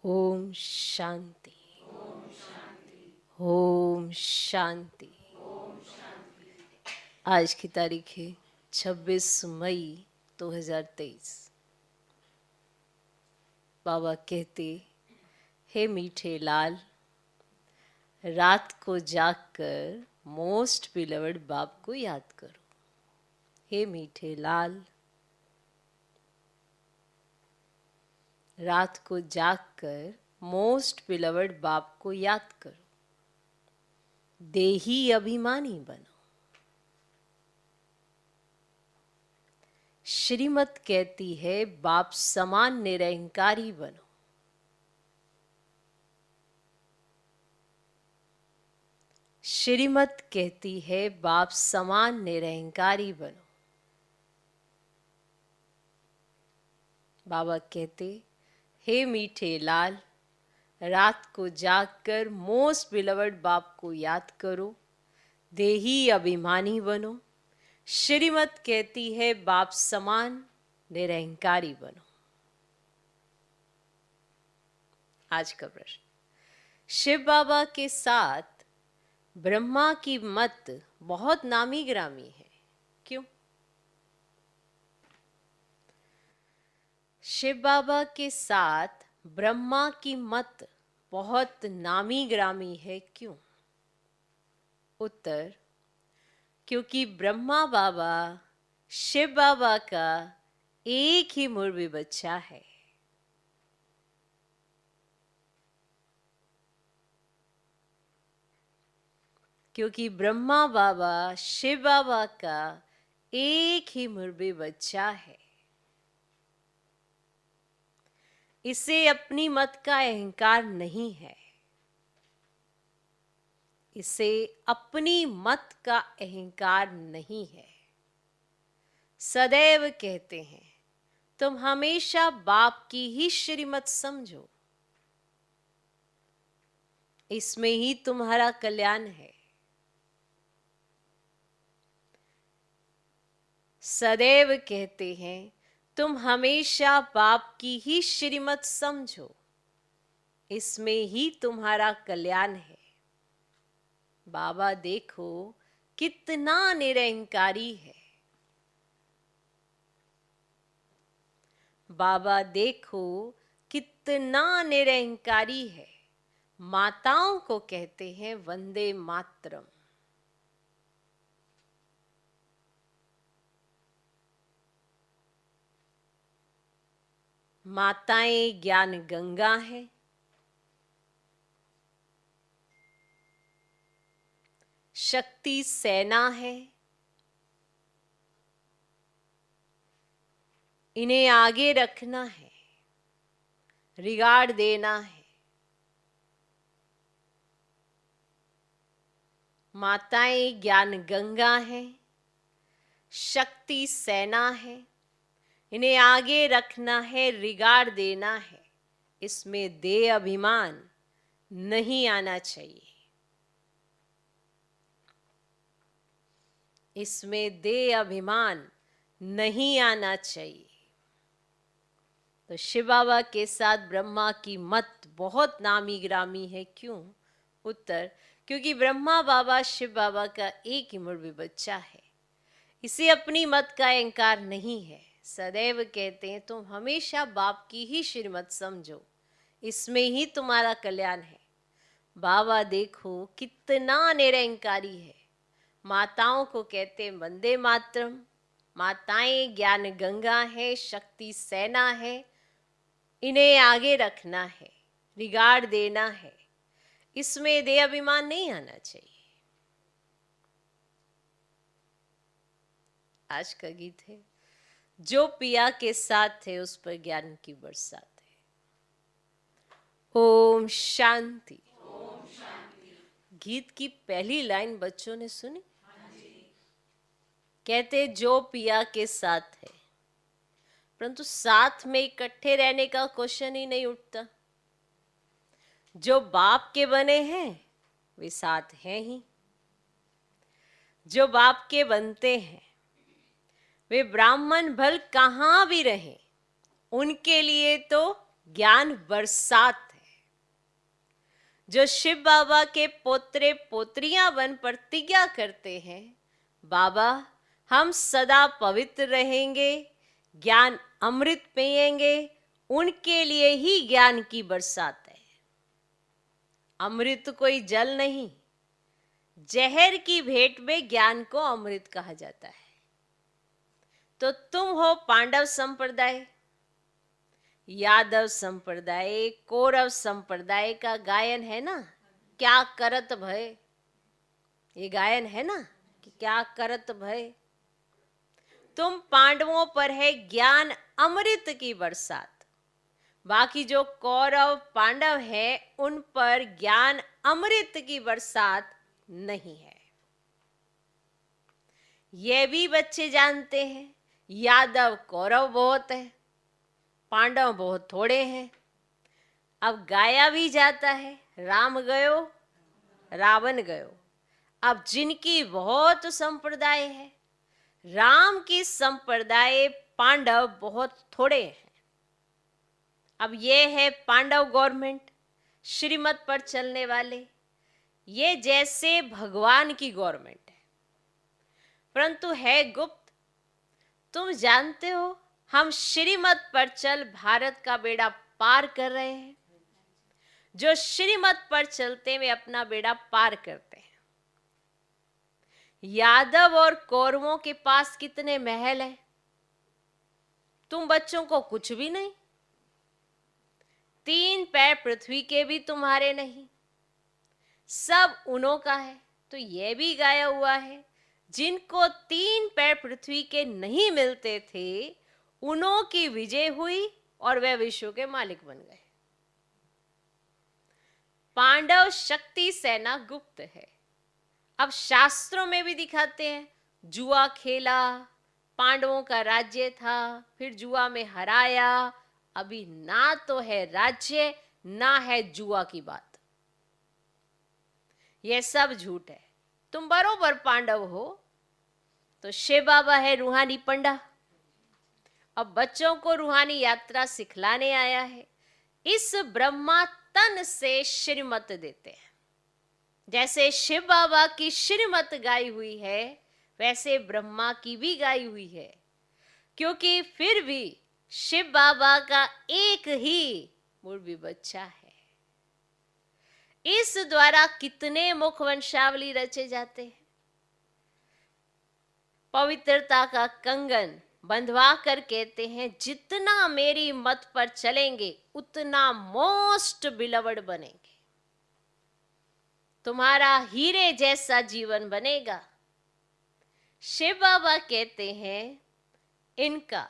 ओम शांति। ओम शांति। आज की तारीख है 26 मई 2023। बाबा कहते, हे मीठे लाल, रात को जागकर मोस्ट बिलवड बाप को याद करो। हे मीठे लाल, रात को जागकर मोस्ट बिलवड बाप को याद करो। देही अभिमानी बनो। श्रीमत कहती है बाप समान निरहंकारी बनो। श्रीमत कहती है बाप समान निरहंकारी बनो। बाबा कहते, हे मीठे लाल, रात को जागकर मोस्ट बिलवड बाप को याद करो। देही अभिमानी बनो। श्रीमत कहती है बाप समान निरहंकारी बनो। आज का प्रश्न, शिव बाबा के साथ ब्रह्मा की मत बहुत नामी ग्रामी है, क्यों? शिव बाबा के साथ ब्रह्मा की मत बहुत नामी ग्रामी है, क्यों? उत्तर, क्योंकि ब्रह्मा बाबा शिव बाबा का एक ही मुर्गी बच्चा है। क्योंकि ब्रह्मा बाबा शिव बाबा का एक ही मुर्गी बच्चा है। इसे अपनी मत का अहंकार नहीं है। इसे अपनी मत का अहंकार नहीं है। सदैव कहते हैं तुम हमेशा बाप की ही श्रीमत समझो, इसमें ही तुम्हारा कल्याण है। सदैव कहते हैं तुम हमेशा बाप की ही श्रीमत समझो, इसमें ही तुम्हारा कल्याण है। बाबा देखो कितना निरहंकारी है। बाबा देखो कितना निरहंकारी है। माताओं को कहते हैं वंदे मातरम। माताएं ज्ञान गंगा है। शक्ति सेना है। इन्हें आगे रखना है, रिगार्ड देना है। माताएं ज्ञान गंगा है, शक्ति सेना है। इन्हें आगे रखना है, रिगार्ड देना है। इसमें देह अभिमान नहीं आना चाहिए। इसमें देह अभिमान नहीं आना चाहिए। तो शिव बाबा के साथ ब्रह्मा की मत बहुत नामी ग्रामी है, क्यों? उत्तर, क्योंकि ब्रह्मा बाबा शिव बाबा का एक ही मुर्गी बच्चा है। इसे अपनी मत का अहंकार नहीं है। सदैव कहते हैं तुम हमेशा बाप की ही श्रीमत समझो, इसमें ही तुम्हारा कल्याण है। बाबा देखो कितना निरहंकारी है। माताओं को कहते हैं वंदे मातरम। माताएं ज्ञान गंगा है, शक्ति सेना है। इन्हें आगे रखना है, रिगार्ड देना है। इसमें देह अभिमान नहीं आना चाहिए। आज का गीत है, जो पिया के साथ है उस पर ज्ञान की बरसात है। ओम शांति। गीत की पहली लाइन बच्चों ने सुनी? कहते जो पिया के साथ है, परंतु साथ में इकट्ठे रहने का क्वेश्चन ही नहीं उठता। जो बाप के बने हैं वे साथ हैं ही। जो बाप के बनते हैं वे ब्राह्मण भल कहां भी रहें, उनके लिए तो ज्ञान बरसात है। जो शिव बाबा के पोत्रे पोत्रियां बन प्रतिज्ञा करते हैं, बाबा हम सदा पवित्र रहेंगे, ज्ञान अमृत पिएंगे, उनके लिए ही ज्ञान की बरसात है। अमृत कोई जल नहीं, जहर की भेंट में ज्ञान को अमृत कहा जाता है। तो तुम हो पांडव संप्रदाय, यादव संप्रदाय, कौरव संप्रदाय का गायन है ना, क्या करत भय, ये गायन है ना कि क्या करत भय। तुम पांडवों पर है ज्ञान अमृत की बरसात, बाकी जो कौरव पांडव है उन पर ज्ञान अमृत की बरसात नहीं है। ये भी बच्चे जानते हैं, यादव कौरव बहुत है, पांडव बहुत थोड़े हैं। अब गाया भी जाता है, राम गयो रावण गयो। अब जिनकी बहुत संप्रदाय है, राम की संप्रदाय पांडव बहुत थोड़े हैं। अब ये है पांडव गवर्नमेंट, श्रीमत पर चलने वाले, ये जैसे भगवान की गवर्नमेंट है, परंतु है गुप्त। तुम जानते हो हम श्रीमत पर चल भारत का बेड़ा पार कर रहे हैं। जो श्रीमत पर चलते वे अपना बेड़ा पार करते हैं। यादव और कौरवों के पास कितने महल हैं, तुम बच्चों को कुछ भी नहीं। 3 पैर पृथ्वी के भी तुम्हारे नहीं, सब उन्हों का है। तो यह भी गाया हुआ है, जिनको 3 पैर पृथ्वी के नहीं मिलते थे, उन्हों की विजय हुई और वे विश्व के मालिक बन गए। पांडव शक्ति सेना गुप्त है। अब शास्त्रों में भी दिखाते हैं, जुआ खेला, पांडवों का राज्य था, फिर जुआ में हराया। अभी ना तो है राज्य, ना है जुआ की बात। यह सब झूठ है। तुम बरोबर पांडव हो तो शिव बाबा है रूहानी पंडा। अब बच्चों को रूहानी यात्रा सिखलाने आया है। इस ब्रह्मा तन से श्रीमत देते हैं। जैसे शिव बाबा की श्रीमत गाई हुई है, वैसे ब्रह्मा की भी गाई हुई है, क्योंकि फिर भी शिव बाबा का एक ही मुर्बी बच्चा है। इस द्वारा कितने मुख वंशावली रचे जाते हैं। पवित्रता का कंगन बंधवा कर कहते हैं, जितना मेरी मत पर चलेंगे उतना मोस्ट बिलवड बनेंगे, तुम्हारा हीरे जैसा जीवन बनेगा। शिव बाबा कहते हैं, इनका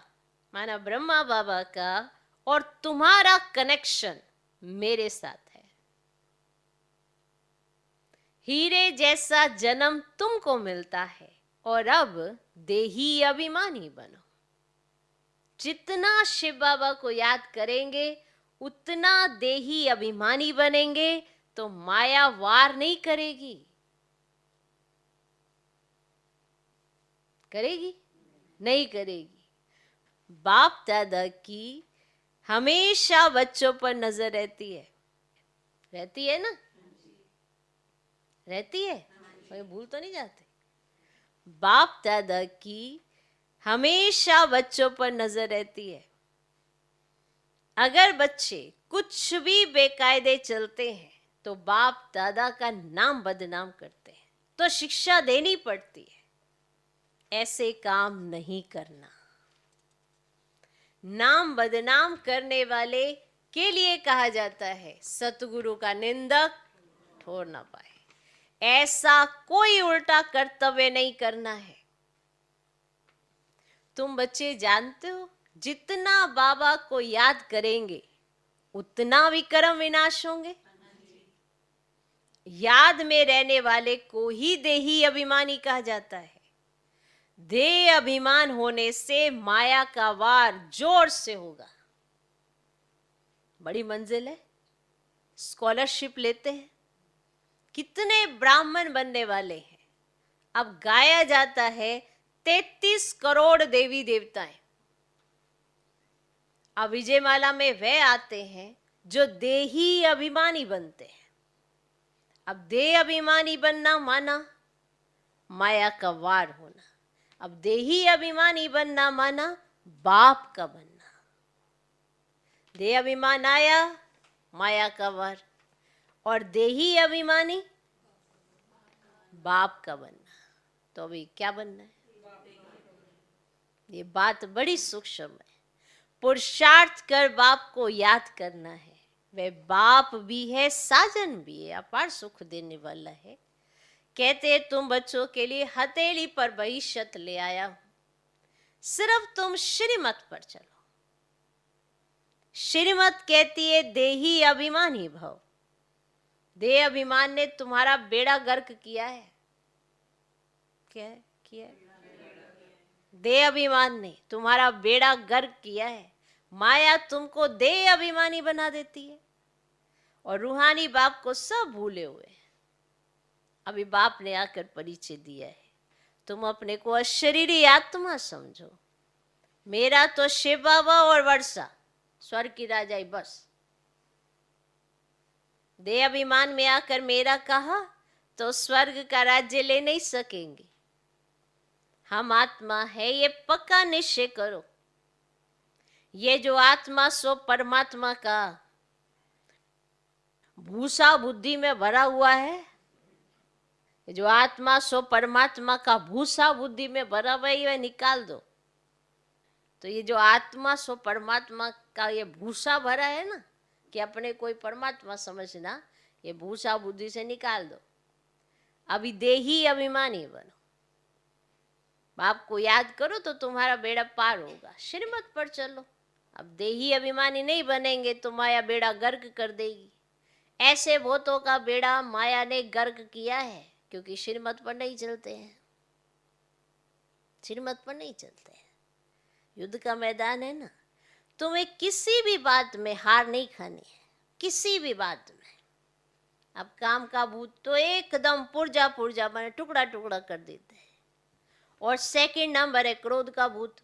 माना ब्रह्मा बाबा का और तुम्हारा कनेक्शन मेरे साथ है। हीरे जैसा जन्म तुमको मिलता है और अब देही अभिमानी बनो। जितना शिव बाबा को याद करेंगे उतना देही अभिमानी बनेंगे, तो माया वार नहीं करेगी। करेगी? नहीं करेगी। बाप दादा की हमेशा बच्चों पर नजर रहती है। रहती है ना? रहती है? कोई भूल तो नहीं जाते? बाप दादा की हमेशा बच्चों पर नजर रहती है। अगर बच्चे कुछ भी बेकायदे चलते हैं तो बाप दादा का नाम बदनाम करते हैं, तो शिक्षा देनी पड़ती है, ऐसे काम नहीं करना। नाम बदनाम करने वाले के लिए कहा जाता है, सतगुरु का निंदक ठोर ना पाए। ऐसा कोई उल्टा कर्तव्य नहीं करना है। तुम बच्चे जानते हो, जितना बाबा को याद करेंगे उतना विक्रम विनाश होंगे। याद में रहने वाले को ही देही अभिमानी कहा जाता है। देह अभिमान होने से माया का वार जोर से होगा। बड़ी मंजिल है। स्कॉलरशिप लेते हैं, कितने ब्राह्मण बनने वाले हैं। अब गाया जाता है 33 करोड़ देवी देवताएं। अब विजयमाला में वे आते हैं जो देही अभिमानी बनते हैं। अब देह अभिमानी बनना माना माया का वार होना। अब देही अभिमानी बनना माना बाप का बनना। देह अभिमान आया, माया का वार, और देही अभिमानी बाप का बनना। तो अभी क्या बनना है? ये बात बड़ी सूक्ष्म है। पुरुषार्थ कर बाप को याद करना है। वह बाप भी है, साजन भी है, अपार सुख देने वाला है। कहते तुम बच्चों के लिए हथेली पर बहिष्यत ले आया हूं, सिर्फ तुम श्रीमत पर चलो। श्रीमत कहती है देही अभिमानी भव। देह अभिमान ने तुम्हारा बेड़ा गर्क किया है। क्या किया है? देह अभिमान ने तुम्हारा बेड़ा गर्क किया है। माया तुमको देह अभिमानी बना देती है और रूहानी बाप को सब भूले हुए हैं। अभी बाप ने आकर परिचय दिया है, तुम अपने को अशरीरी आत्मा समझो। मेरा तो शिव बाबा और वर्षा स्वर्ग की राजाई बस। देह अभिमान में आकर मेरा कहा तो स्वर्ग का राज्य ले नहीं सकेंगे। हम आत्मा है ये पक्का निश्चय करो। ये जो आत्मा सो परमात्मा का भूसा बुद्धि में भरा हुआ है, जो आत्मा सो परमात्मा का भूसा बुद्धि में भरा हुआ है, वह निकाल दो। तो ये जो आत्मा सो परमात्मा का ये भूसा भरा है ना, कि अपने कोई परमात्मा समझना, ये भूसा बुद्धि से निकाल दो। अभी देही अभिमानी बनो, बाप को याद करो तो तुम्हारा बेड़ा पार होगा। श्रीमत पर चलो। अब देही अभिमानी नहीं बनेंगे तो माया बेड़ा गर्क कर देगी। ऐसे भूतों का बेड़ा माया ने गर्क किया है, क्योंकि श्रीमत पर नहीं चलते हैं। श्रीमत पर नहीं चलते हैं। युद्ध का मैदान है ना, तुम्हें किसी भी बात में हार नहीं खानी है, किसी भी बात में। अब काम का भूत तो एकदम पुर्जा पुर्जा बने टुकड़ा टुकड़ा कर देते हैं। और सेकंड नंबर है क्रोध का भूत।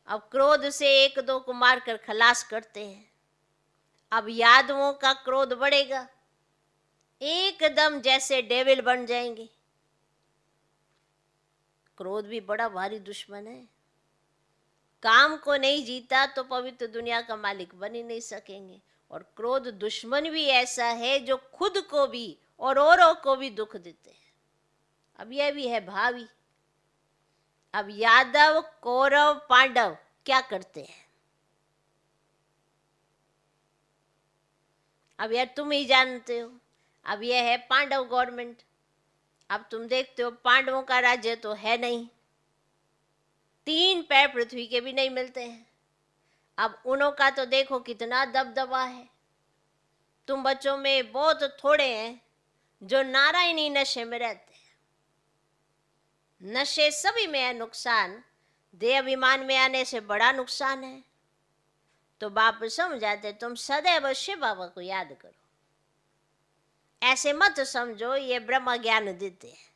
अब क्रोध से एक दो को मारकर खलास करते हैं। अब यादवों का क्रोध बढ़ेगा, एकदम जैसे डेविल बन जाएंगे। क्रोध भी बड़ा भारी दुश्मन है। काम को नहीं जीता तो पवित्र दुनिया का मालिक बन ही नहीं सकेंगे। और क्रोध दुश्मन भी ऐसा है जो खुद को भी और औरों को भी दुख देते हैं। अब यह भी है भावी। अब यादव कौरव पांडव क्या करते हैं? अब यार तुम ही जानते हो। अब यह है पांडव गवर्नमेंट। अब तुम देखते हो पांडवों का राज्य तो है नहीं, 3 पैर पृथ्वी के भी नहीं मिलते हैं। अब उन्हों का तो देखो कितना दबदबा है। तुम बच्चों में बहुत थोड़े हैं जो नारायणी नशे में रहते हैं। नशे सभी में है नुकसान, देह अभिमान में आने से बड़ा नुकसान है। तो बाप समझाते तुम सदैव शिव बाबा को याद करो। ऐसे मत समझो ये ब्रह्म ज्ञान देते हैं।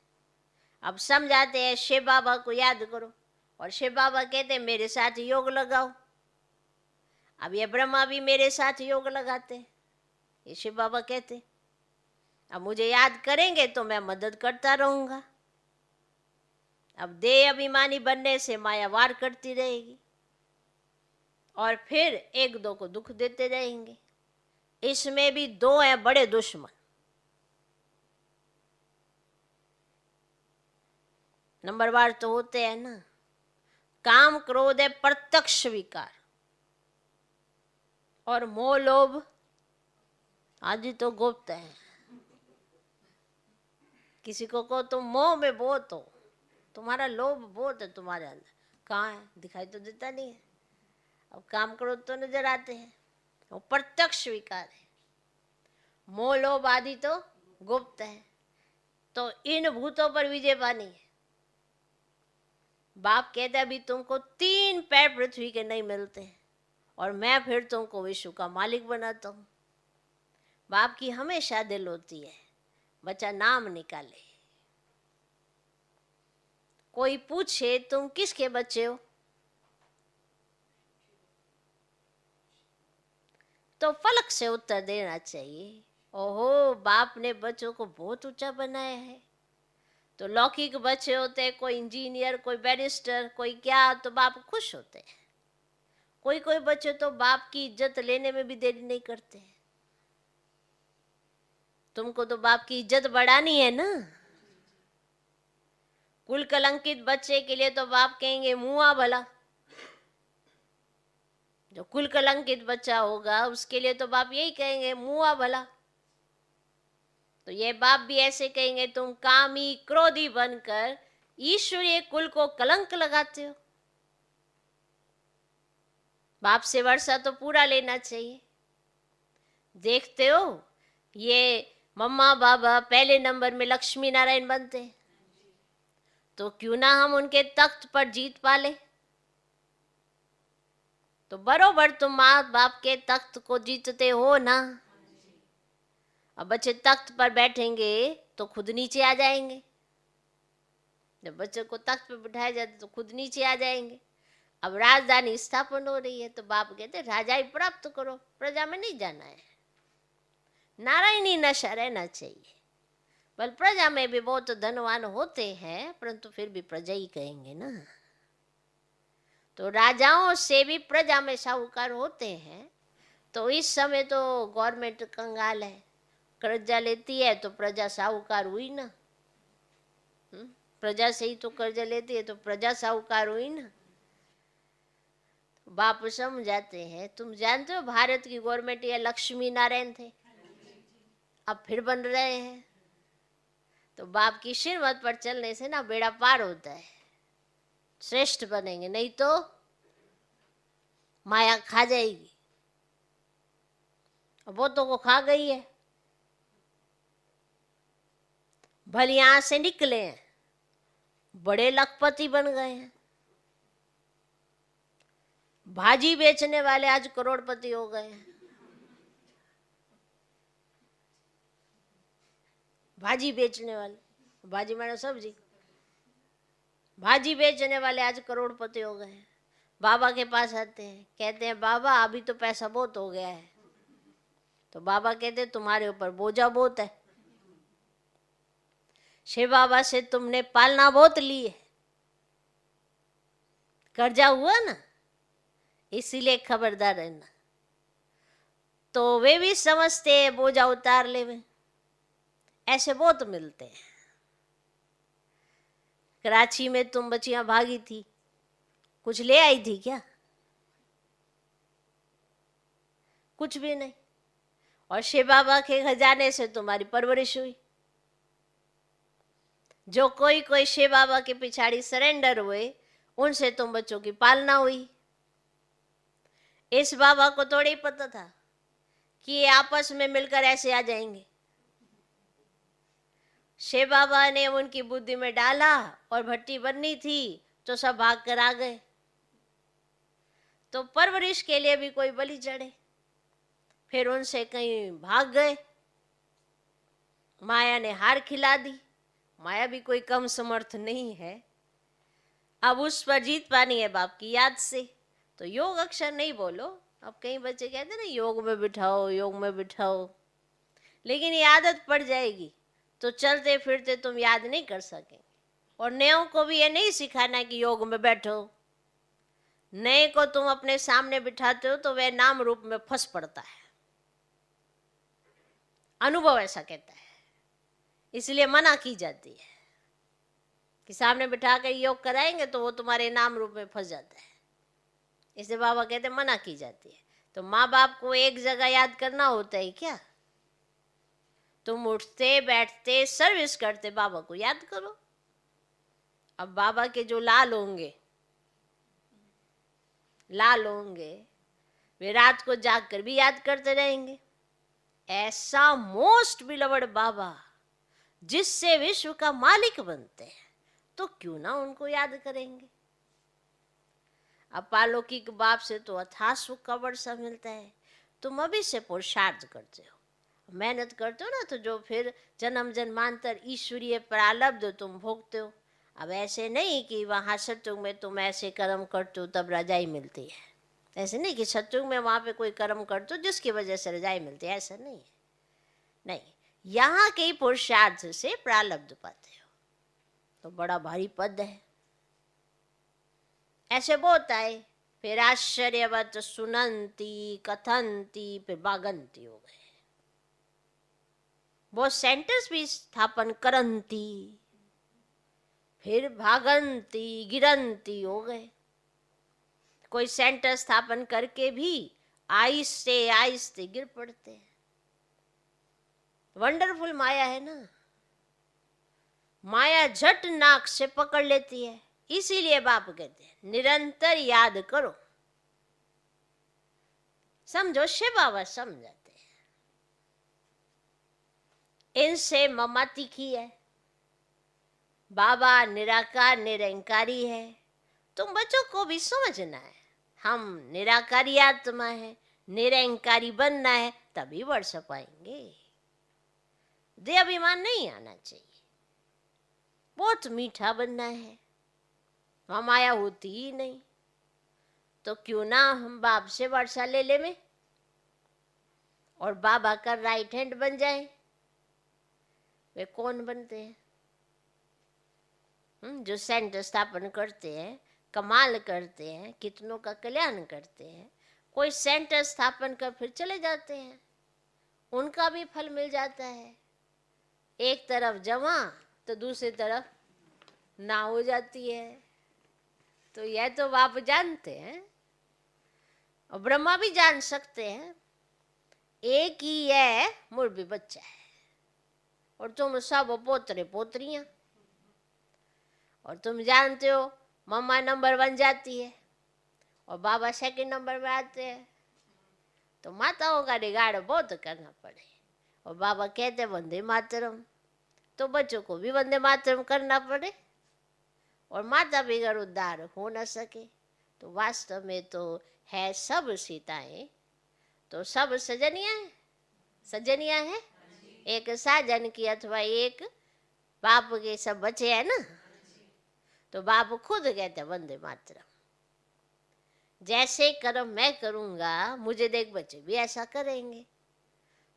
अब समझाते हैं शिव बाबा को याद करो, और शिव बाबा कहते हैं मेरे साथ योग लगाओ। अब ये ब्रह्मा भी मेरे साथ योग लगाते हैं, ये शिव बाबा कहते। अब मुझे याद करेंगे तो मैं मदद करता रहूंगा। अब देह अभिमानी बनने से माया वार करती रहेगी और फिर एक दो को दुख देते रहेंगे। इसमें भी 2 हैं बड़े दुश्मन। नंबरवार तो होते हैं ना, काम क्रोध है प्रत्यक्ष विकार, और मोह लोभ आदि तो गुप्त है। किसी को कहो तुम मोह में बहुत हो, तुम्हारा लोभ बहुत है तुम्हारे अंदर, कहाँ है? दिखाई तो देता नहीं है। अब काम क्रोध तो नजर आते हैं, वो प्रत्यक्ष विकार है। मोह लोभ आदि तो गुप्त है। तो इन भूतों पर विजय पानी है। बाप कहता है अभी तुमको 3 पैर पृथ्वी के नहीं मिलते हैं, और मैं फिर तुमको विश्व का मालिक बनाता हूं। बाप की हमेशा दिल होती है बच्चा नाम निकाले। कोई पूछे तुम किसके बच्चे हो, तो फलक से उत्तर देना चाहिए ओहो, बाप ने बच्चों को बहुत ऊंचा बनाया है। तो लौकिक बच्चे होते हैं, कोई इंजीनियर, कोई बैरिस्टर, कोई क्या, तो बाप खुश होते हैं। कोई कोई बच्चे तो बाप की इज्जत लेने में भी देरी नहीं करते हैं। तुमको तो बाप की इज्जत बढ़ानी है ना। कुल कलंकित बच्चे के लिए तो बाप कहेंगे मुआ भला। जो कुल कलंकित बच्चा होगा उसके लिए तो बाप यही कहेंगे मुआ भला। तो ये बाप भी ऐसे कहेंगे, तुम कामी क्रोधी बनकर ईश्वरीय कुल को कलंक लगाते हो। बाप से वर्षा तो पूरा लेना चाहिए। देखते हो, ये मम्मा बाबा पहले नंबर में लक्ष्मी नारायण बनते हैं, तो क्यों ना हम उनके तख्त पर जीत पाले। तो बरोबर तुम माँ बाप के तख्त को जीतते हो ना। अब बच्चे तख्त पर बैठेंगे तो खुद नीचे आ जाएंगे। जब बच्चे को तख्त पर बिठाया जाता तो खुद नीचे आ जाएंगे। अब राजधानी स्थापन हो रही है तो बाप कहते राजाई प्राप्त करो, प्रजा में नहीं जाना है। नारायणी नशा रहना चाहिए। बल प्रजा में भी बहुत धनवान होते हैं, परंतु फिर भी प्रजा ही कहेंगे ना। तो राजाओं से भी प्रजा में साहूकार होते हैं। तो इस समय तो गवर्नमेंट कंगाल है, कर्जा लेती है तो प्रजा साहूकार हुई ना। प्रजा से ही तो कर्जा लेती है तो प्रजा साहूकार हुई ना। बाप समझाते हैं, तुम जानते हो भारत की गवर्नमेंट या लक्ष्मी नारायण थे, अब फिर बन रहे हैं। तो बाप की श्रीमत पर चलने से ना बेड़ा पार होता है, श्रेष्ठ बनेंगे, नहीं तो माया खा जाएगी। वो तो को खा गई है। भले यहां से निकले हैं, बड़े लखपति बन गए हैं। भाजी बेचने वाले आज करोड़पति हो गए हैं। भाजी बेचने वाले, भाजी माने सब्जी, भाजी बेचने वाले आज करोड़पति हो गए हैं। बाबा के पास आते हैं, कहते हैं बाबा अभी तो पैसा बहुत हो गया है। तो बाबा कहते हैं तुम्हारे ऊपर बोझा बहुत है, शिव बाबा से तुमने पालना बहुत ली है, कर्जा हुआ ना, इसीलिए खबरदार रहना। तो वे भी समझते हैं बोझा उतार ले में। ऐसे बहुत मिलते हैं। कराची में तुम बच्चियां भागी थी, कुछ ले आई थी क्या? कुछ भी नहीं। और शिव बाबा के खजाने से तुम्हारी परवरिश हुई। जो कोई कोई शिव बाबा के पिछाड़ी सरेंडर हुए, उनसे तुम बच्चों की पालना हुई। इस बाबा को थोड़ी पता था कि ये आपस में मिलकर ऐसे आ जाएंगे। शिव बाबा ने उनकी बुद्धि में डाला और भट्टी बननी थी तो सब भाग कर आ गए। तो परवरिश के लिए भी कोई बलि चढ़े, फिर उनसे कहीं भाग गए। माया ने हार खिला दी। माया भी कोई कम समर्थ नहीं है। अब उस पर जीत पानी है बाप की याद से। तो योग अक्षर नहीं बोलो। अब कई बच्चे कहते ना योग में बिठाओ, योग में बिठाओ, लेकिन ये आदत पड़ जाएगी तो चलते फिरते तुम याद नहीं कर सकेंगे। और नयों को भी ये नहीं सिखाना कि योग में बैठो। नए को तुम अपने सामने बिठाते हो तो वह नाम रूप में फंस पड़ता है। अनुभव ऐसा कहता है, इसलिए मना की जाती है कि सामने बिठा कर योग कराएंगे तो वो तुम्हारे नाम रूप में फंस जाता है। इसलिए बाबा कहते मना की जाती है। तो माँ बाप को एक जगह याद करना होता है क्या? तुम उठते बैठते सर्विस करते बाबा को याद करो। अब बाबा के जो लाल होंगे वे रात को जाग कर भी याद करते रहेंगे। ऐसा मोस्ट बिलवड बाबा जिससे विश्व का मालिक बनते हैं, तो क्यों ना उनको याद करेंगे। अब पालौकिक बाप से तो अथाह सुख का वर्षा मिलता है। तुम अभी से पुरुषार्थ करते हो, मेहनत करते हो ना, तो जो फिर जन्म जन्मांतर ईश्वरीय प्रारब्ध तुम भोगते हो। अब ऐसे नहीं कि वहाँ सत्युग में तुम ऐसे कर्म करते हो तब रजाई मिलती है। ऐसे नहीं कि सत्युग में वहाँ पे कोई कर्म करते हो जिसकी वजह से रजाई मिलती है, ऐसा नहीं है। नहीं, यहाँ के पुरुषार्थ से प्रारब्ध पाते हो तो बड़ा भारी पद है। ऐसे बहुत आए, फिर आश्चर्यवत सुनंती कथंती, फिर भागंती हो गए। बहुत सेंटर्स भी स्थापन करंती, फिर भागंती गिरंती हो गए। कोई सेंटर स्थापन करके भी आहिस्ते आहिस्ते गिर पड़ते हैं। वंडरफुल माया है ना, माया झट नाक से पकड़ लेती है। इसीलिए बाप कहते हैं निरंतर याद करो। समझो, शिव बाबा समझाते हैं, इनसे ममा तीखी है, बाबा निराकार निरंकारी है। तुम बच्चों को भी समझना है, हम निराकारी आत्मा है, निरंकारी बनना है, तभी बढ़ पाएंगे। देह अभिमान नहीं आना चाहिए। बहुत मीठा बनना है, वहां माया होती ही नहीं, तो क्यों ना हम बाप से वर्षा ले ले में और बाबा का राइट हैंड बन जाए। वे कौन बनते हैं? जो सेंटर स्थापन करते हैं, कमाल करते हैं, कितनों का कल्याण करते हैं। कोई सेंटर स्थापन कर फिर चले जाते हैं, उनका भी फल मिल जाता है। एक तरफ जमा तो दूसरी तरफ ना हो जाती है। तो यह तो बाप जानते हैं और ब्रह्मा भी जान सकते हैं। एक ही यह मुर्गी बच्चा है और तुम सब पोतरे पोतरियां। और तुम जानते हो मम्मा नंबर 1 जाती है और बाबा सेकंड नंबर में आते हैं, तो माताओं का रिगार्ड बहुत करना पड़े। और बाबा कहते वंदे मातरम, तो बच्चों को भी वंदे मातरम करना पड़े। और माता बगैर उद्धार हो न सके। तो वास्तव में तो है सब सीताएं, तो सब सजनियां हैं, सजनियां हैं। एक साजन की अथवा एक बाप के सब बच्चे हैं ना, तो बाप खुद कहते वंदे मातरम। जैसे कर्म मैं करूंगा, मुझे देख बच्चे भी ऐसा करेंगे।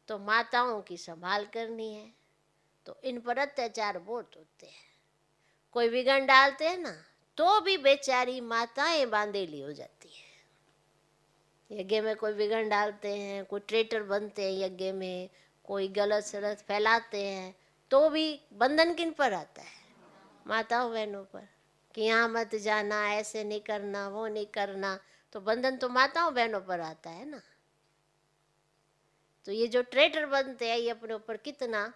तो माताओं की संभाल करनी है, तो इन पर अत्याचार बहुत होते हैं। कोई विघन डालते हैं ना, तो भी बेचारी माताएं बांधेली हो जाती है। यज्ञ में कोई विघन डालते हैं, कोई ट्रेटर बनते हैं यज्ञ में, कोई गलत सलत फैलाते हैं, तो भी बंधन किन पर आता है? माताओं बहनों पर, कि यहाँ मत जाना, ऐसे नहीं करना, वो नहीं करना। तो बंधन तो माताओं बहनों पर आता है ना। तो ये जो ट्रेटर बनते हैं, ये अपने ऊपर कितना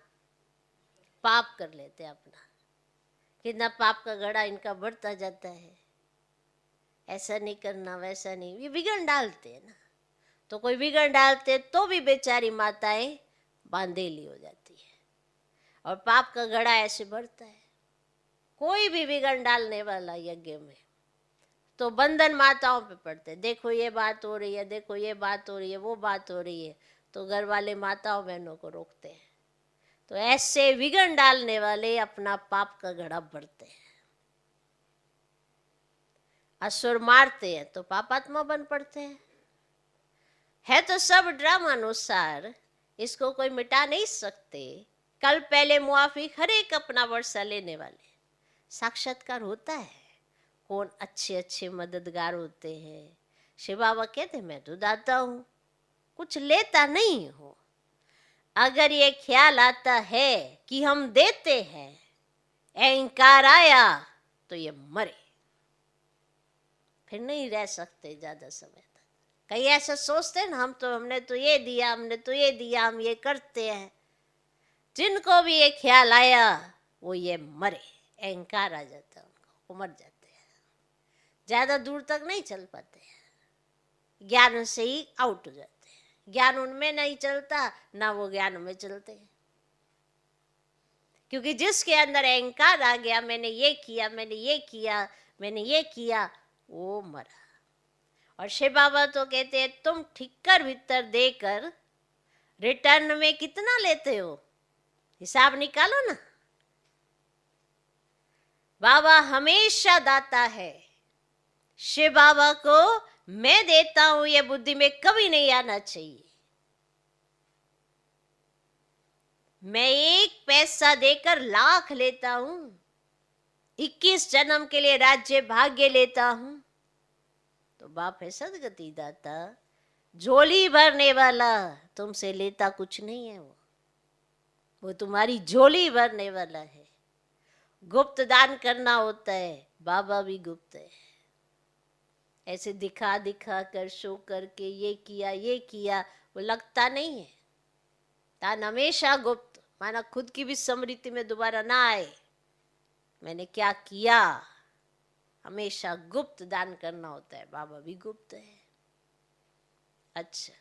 पाप कर लेते हैं अपना, कितना पाप का घड़ा इनका बढ़ता जाता है। ऐसा नहीं करना, वैसा नहीं, ये विघन डालते हैं ना। तो कोई विघन डालते तो भी बेचारी माताएं बांधेली हो जाती है और पाप का घड़ा ऐसे बढ़ता है। कोई भी विघन डालने वाला यज्ञ में, तो बंधन माताओं पे पड़ते। देखो ये बात हो रही है, देखो ये बात हो रही है, वो बात हो रही है, तो घर वाले माताओं बहनों को रोकते हैं। तो ऐसे विघन डालने वाले अपना पाप का घड़ा भरते हैं। असुर मारते हैं तो पापात्मा बन पड़ते हैं। है तो सब ड्रामा अनुसार, इसको कोई मिटा नहीं सकते। कल पहले मुआफी हर एक अपना वर्षा लेने वाले साक्षात्कार होता है। कौन अच्छे अच्छे मददगार होते हैं। शिव बाबा कहते मैं तो दाता हूँ, कुछ लेता नहीं हूँ। अगर ये ख्याल आता है कि हम देते हैं, अहंकार आया तो ये मरे, फिर नहीं रह सकते ज्यादा समय तक। कई ऐसा सोचते हैं ना, हम तो, हमने तो ये दिया, हमने तो ये दिया, हम ये करते हैं। जिनको भी ये ख्याल आया वो ये मरे, अहंकार आ जाता है उनको, वो मर जाते हैं, ज्यादा दूर तक नहीं चल पाते हैं। ज्ञान से ही आउट हो जाते हैं। ज्ञान उनमें नहीं चलता, ना वो ज्ञान में चलते हैं। क्योंकि जिसके अंदर अहंकार आ गया, मैंने ये किया, मैंने ये किया, मैंने ये किया, वो मरा। और शिव बाबा तो कहते हैं तुम ठिक्कर भीतर देकर रिटर्न में कितना लेते हो, हिसाब निकालो ना। बाबा हमेशा दाता है। शिव बाबा को मैं देता हूं, ये बुद्धि में कभी नहीं आना चाहिए। मैं 1 पैसा देकर लाख लेता हूं, 21 जन्म के लिए राज्य भाग्य लेता हूं। तो बाप है सदगति दाता, झोली भरने वाला, तुमसे लेता कुछ नहीं है। वो तुम्हारी झोली भरने वाला है। गुप्त दान करना होता है, बाबा भी गुप्त है। ऐसे दिखा दिखा कर शो करके ये किया वो लगता नहीं है। दान हमेशा गुप्त, माना खुद की भी स्मृति में दोबारा ना आए मैंने क्या किया। हमेशा गुप्त दान करना होता है, बाबा भी गुप्त है। अच्छा,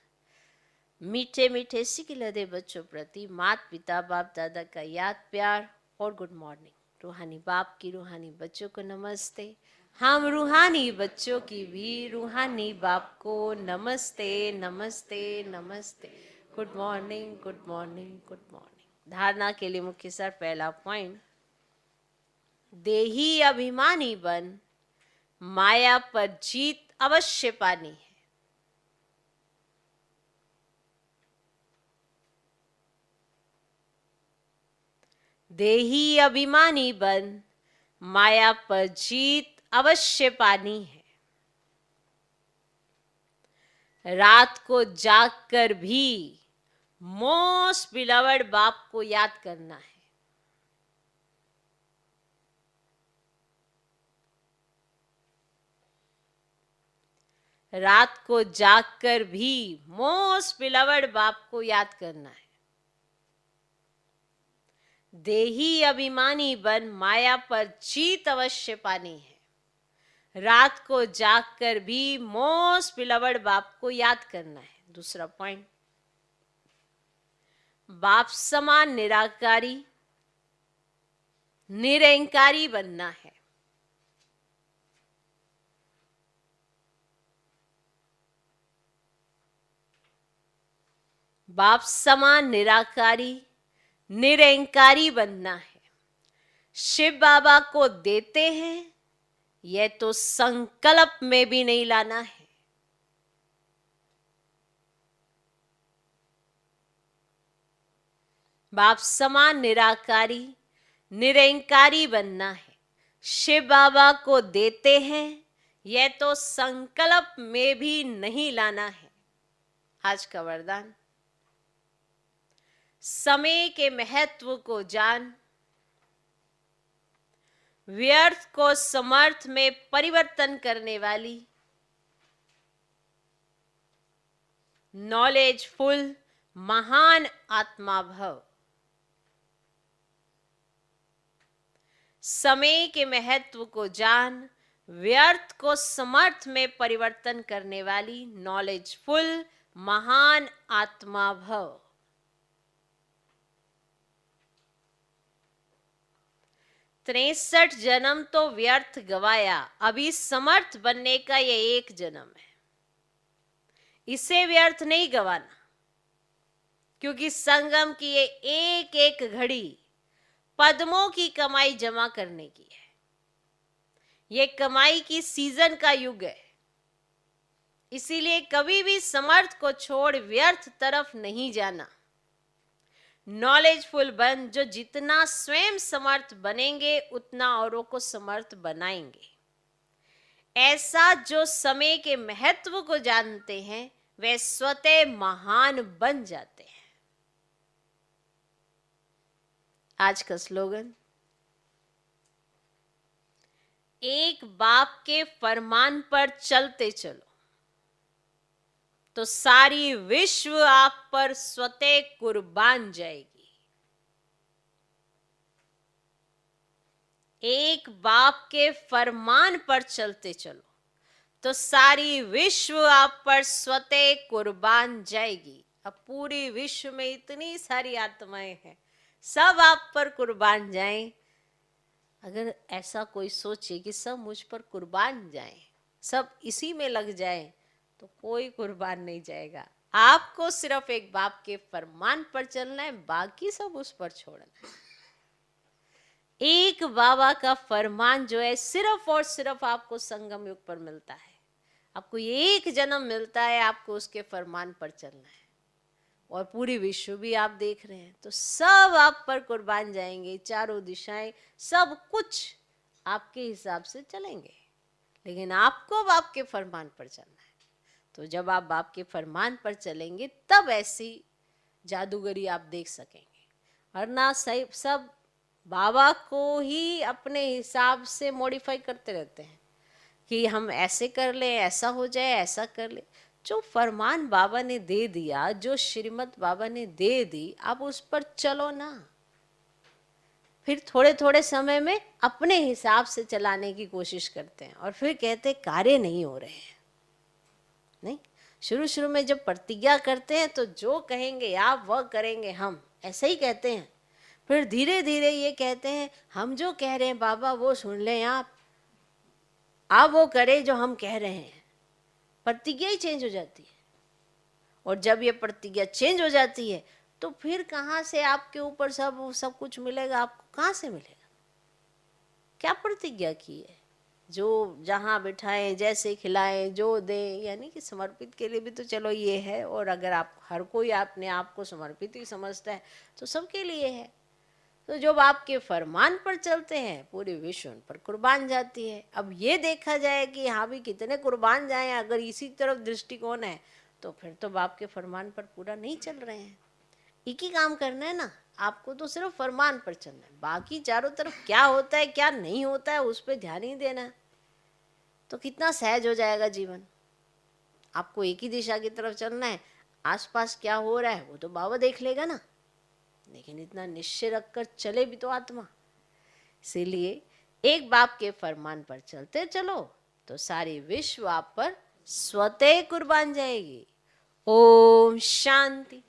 मीठे मीठे सिखिल दे बच्चों प्रति माता पिता बाप दादा का याद प्यार और गुड मॉर्निंग। रूहानी बाप की रूहानी बच्चों को नमस्ते। हम रूहानी बच्चों की भी रूहानी बाप को नमस्ते नमस्ते नमस्ते। Good morning good morning good morning. धारणा के लिए मुख्य सर पहला पॉइंट, देही अभिमानी बन, माया पर जीत अवश्य पानी है। देही अभिमानी बन, माया पर जीत अवश्य पानी है। रात को जागकर भी मोस्ट बिलवर्ड बाप को याद करना है। रात को जागकर भी मोस्ट बिलवर्ड बाप को याद करना है। देही अभिमानी बन, माया पर जीत अवश्य पानी है। रात को जागकर भी मोस्ट बिलवर्ड बाप को याद करना है। दूसरा पॉइंट, बाप समान निराकारी निरंकारी बनना है। बाप समान निराकारी निरंकारी बनना है। शिव बाबा को देते हैं, यह तो संकल्प में भी नहीं लाना है। बाप समान निराकारी निरंकारी बनना है। शिव बाबा को देते हैं, यह तो संकल्प में भी नहीं लाना है। आज का वरदान, समय के महत्व को जान, व्यर्थ को समर्थ में परिवर्तन करने वाली नॉलेजफुल महान आत्मा भव। समय के महत्व को जान, व्यर्थ को समर्थ में परिवर्तन करने वाली नॉलेजफुल महान आत्मा भव। 63 जन्म तो व्यर्थ गवाया, अभी समर्थ बनने का ये एक जन्म है, इसे व्यर्थ नहीं गवाना। क्योंकि संगम की ये एक एक घड़ी पद्मों की कमाई जमा करने की है। ये कमाई की सीजन का युग है। इसीलिए कभी भी समर्थ को छोड़ व्यर्थ तरफ नहीं जाना। नॉलेजफुल बन, जो जितना स्वयं समर्थ बनेंगे उतना औरों को समर्थ बनाएंगे। ऐसा जो समय के महत्व को जानते हैं वे स्वतः महान बन जाते हैं। आज का स्लोगन, एक बाप के फरमान पर चलते चलो तो सारी विश्व आप पर स्वतः कुर्बान जाएगी। एक बाप के फरमान पर चलते चलो तो सारी विश्व आप पर स्वतः कुर्बान जाएगी। अब पूरी विश्व में इतनी सारी आत्माएं हैं, सब आप पर कुर्बान जाएं। अगर ऐसा कोई सोचे कि सब मुझ पर कुर्बान जाएं, सब इसी में लग जाएं, तो कोई कुर्बान नहीं जाएगा। आपको सिर्फ एक बाप के फरमान पर चलना है, बाकी सब उस पर छोड़ना है। एक बाबा का फरमान जो है सिर्फ और सिर्फ आपको संगम युग पर मिलता है। आपको एक जन्म मिलता है, आपको उसके फरमान पर चलना है। और पूरी विश्व भी आप देख रहे हैं, तो सब आप पर कुर्बान जाएंगे। चारों दिशाएं, सब कुछ आपके हिसाब से चलेंगे, लेकिन आपको बाप के फरमान पर चलना है। तो जब आप बाप के फरमान पर चलेंगे तब ऐसी जादूगरी आप देख सकेंगे। वरना सब बाबा को ही अपने हिसाब से मॉडिफाई करते रहते हैं कि हम ऐसे कर लें, ऐसा हो जाए, ऐसा कर ले। जो फरमान बाबा ने दे दिया, जो श्रीमत बाबा ने दे दी, आप उस पर चलो ना। फिर थोड़े थोड़े समय में अपने हिसाब से चलाने की कोशिश करते हैं और फिर कहते कार्य नहीं हो रहे हैं। नहीं, शुरू शुरू में जब प्रतिज्ञा करते हैं तो जो कहेंगे आप वह करेंगे हम, ऐसे ही कहते हैं। फिर धीरे धीरे ये कहते हैं हम जो कह रहे हैं बाबा वो सुन लें आप वो करें जो हम कह रहे हैं। प्रतिज्ञा ही चेंज हो जाती है। और जब ये प्रतिज्ञा चेंज हो जाती है तो फिर कहाँ से आपके ऊपर सब कुछ मिलेगा? आपको कहाँ से मिलेगा? क्या प्रतिज्ञा की है? जो जहाँ बिठाएं, जैसे खिलाएं, जो दें, यानी कि समर्पित के लिए भी तो चलो ये है। और अगर आप हर कोई अपने आप को समर्पित ही समझता है तो सबके लिए है। तो जब आपके फरमान पर चलते हैं पूरी विश्व उन पर कुर्बान जाती है। अब ये देखा जाए कि हाँ भी कितने कुर्बान जाएं, अगर इसी तरफ दृष्टिकोण है तो फिर तो बाप के फरमान पर पूरा नहीं चल रहे हैं। एक ही काम करना है ना, आपको तो सिर्फ फरमान पर चलना है। बाकी चारों तरफ क्या होता है क्या नहीं होता है उस पर ध्यान ही देना है, तो कितना सहज हो जाएगा जीवन। आपको एक ही दिशा की तरफ चलना है, आसपास क्या हो रहा है वो तो बाबा देख लेगा ना, लेकिन इतना निश्चय रखकर चले भी तो आत्मा। इसीलिए एक बाप के फरमान पर चलते चलो तो सारी विश्व आप पर स्वतः कुर्बान जाएगी। ओम शांति।